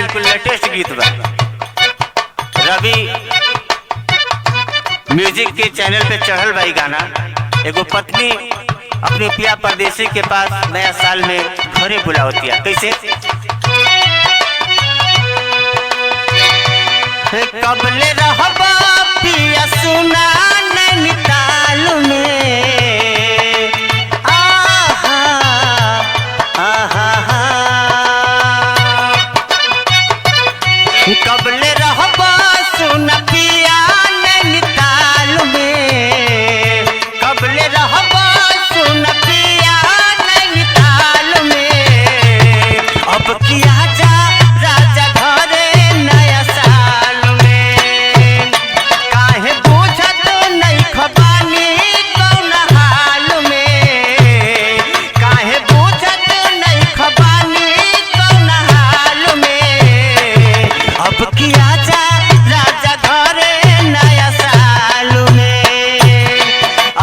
बिल्कुल लेटेस्ट गीत बा। रवि म्यूजिक के चैनल पे चढ़ल बा गाना। एगो पत्नी अपने पिया परदेसी के पास नया साल में घरे बुलावतिया। कैसे? कबले रहबा पिया सुना नैनीताल में, आहा आहा कबले रहबा सुना पिया नैनीताल में, कबले रहबा सुना पिया नैनीताल में। अब किया जा राजा घरे नया साल में, काहे बुझत नहीं खबानी कौन हाल में, काहे बुझत नहीं खबानी कौन हाल में। अब किया जा राजा घरे नया साल में,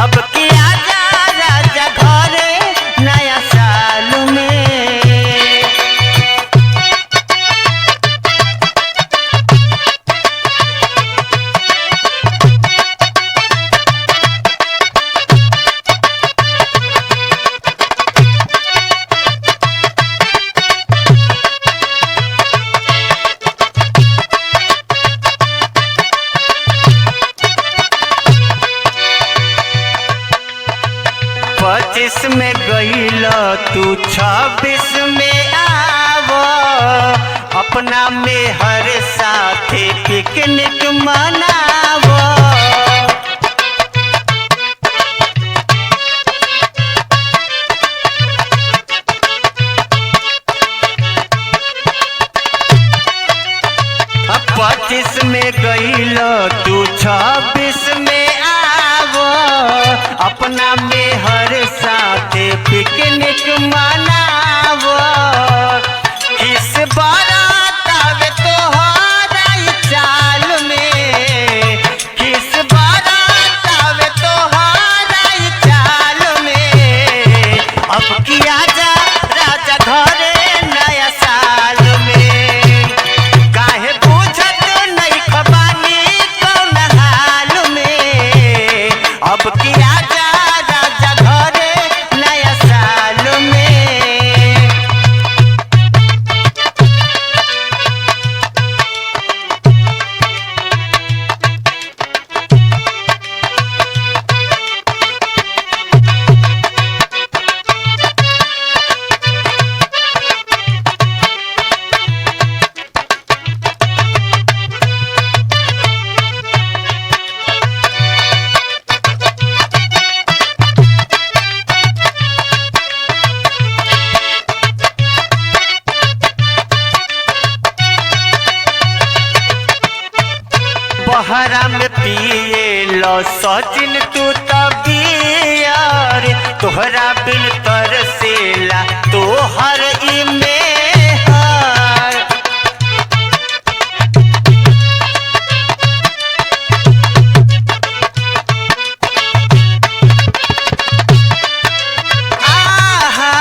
अब किया जा राजा घरे नया साल में। 25 में गईल तू 26 में आव, अपना में हर साथे पिकनिक मनाव। अब 25 में गईल तू 26 में आव, अपना में हर साथे पिकनिक मनाव। किस बारात आवे तोहरा चाल में, किस बारात आवे तोहरा चाल में। अब किया जा राजा घरे नया साल में, काहे बुझत नहीं खबानी कौन हाल में। अब किया जा राजा घरे नया साल में। बहरा में पिए लो सचिन तू तबियार, तोहरा बिन तरसेला तोहर ई मेहर। आहा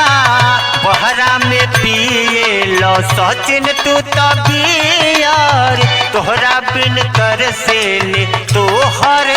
बहरा में पिए लो सचिन तू तबियार, तोहरा बिन तरसेले तोहर